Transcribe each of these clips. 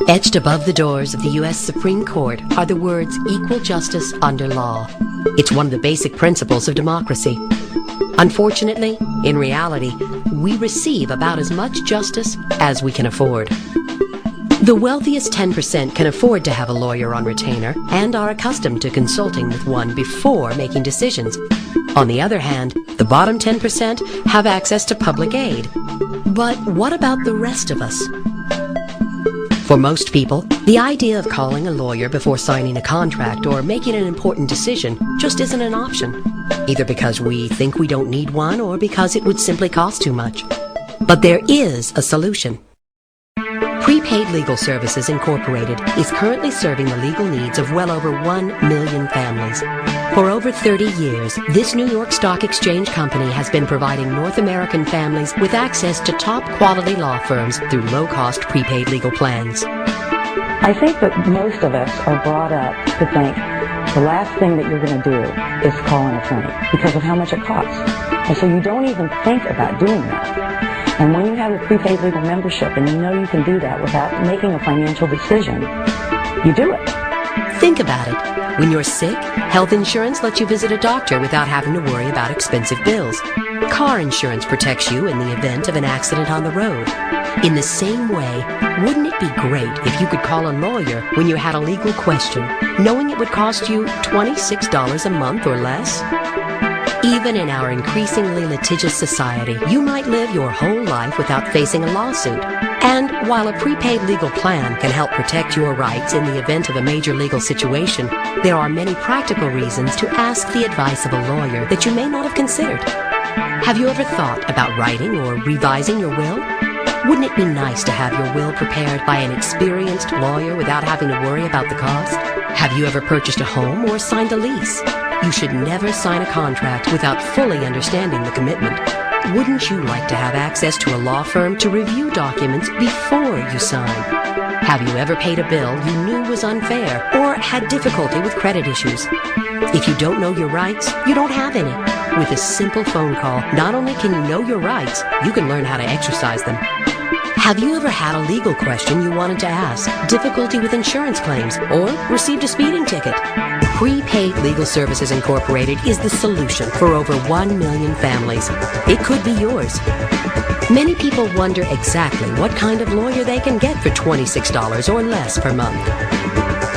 Etched above the doors of the U.S. Supreme Court are the words "equal justice under law." It's one of the basic principles of democracy. Unfortunately, in reality, we receive about as much justice as we can afford. The wealthiest 10% can afford to have a lawyer on retainer and are accustomed to consulting with one before making decisions. On the other hand, the bottom 10% have access to public aid. But what about the rest of us? For most people, the idea of calling a lawyer before signing a contract or making an important decision just isn't an option, either because we think we don't need one or because it would simply cost too much. But there is a solution. Prepaid Legal Services Incorporated is currently serving the legal needs of well over 1 million families. For over 30 years, this New York Stock Exchange company has been providing North American families with access to top-quality law firms through low-cost prepaid legal plans. I think that most of us are brought up to think the last thing that you're going to do is call an attorney because of how much it costs. And so you don't even think about doing that. And when you have a prepaid legal membership and you know you can do that without making a financial decision, you do it. Think about it. When you're sick, health insurance lets you visit a doctor without having to worry about expensive bills. Car insurance protects you in the event of an accident on the road. In the same way, wouldn't it be great if you could call a lawyer when you had a legal question, knowing it would cost you $26 a month or less? Even in our increasingly litigious society, you might live your whole life without facing a lawsuit. And while a prepaid legal plan can help protect your rights in the event of a major legal situation, there are many practical reasons to ask the advice of a lawyer that you may not have considered. Have you ever thought about writing or revising your will? Wouldn't it be nice to have your will prepared by an experienced lawyer without having to worry about the cost? Have you ever purchased a home or signed a lease? You should never sign a contract without fully understanding the commitment. Wouldn't you like to have access to a law firm to review documents before you sign? Have you ever paid a bill you knew was unfair or had difficulty with credit issues? If you don't know your rights, you don't have any. With a simple phone call, not only can you know your rights, you can learn how to exercise them. Have you ever had a legal question you wanted to ask, difficulty with insurance claims, or received a speeding ticket? Prepaid Legal Services Incorporated is the solution for over 1 million families. It could be yours. Many people wonder exactly what kind of lawyer they can get for $26 or less per month.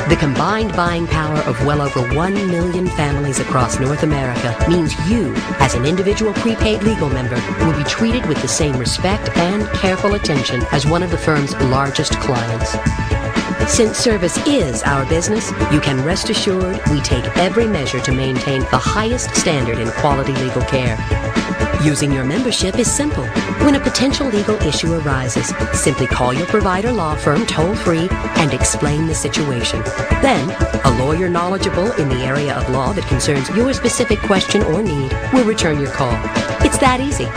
The combined buying power of well over 1 million families across North America means you, as an individual prepaid legal member, will be treated with the same respect and careful attention as one of the firm's largest clients. Since service is our business, you can rest assured we take every measure to maintain the highest standard in quality legal care. Using your membership is simple. When a potential legal issue arises, simply call your provider law firm toll-free and explain the situation. Then, a lawyer knowledgeable in the area of law that concerns your specific question or need will return your call. It's that easy.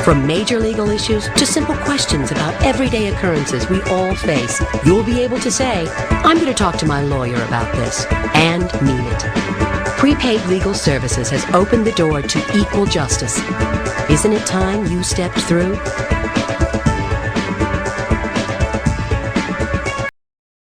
From major legal issues to simple questions about everyday occurrences we all face, you'll be able to say, "I'm going to talk to my lawyer about this," and mean it. Prepaid Legal Services has opened the door to equal justice. Isn't it time you stepped through?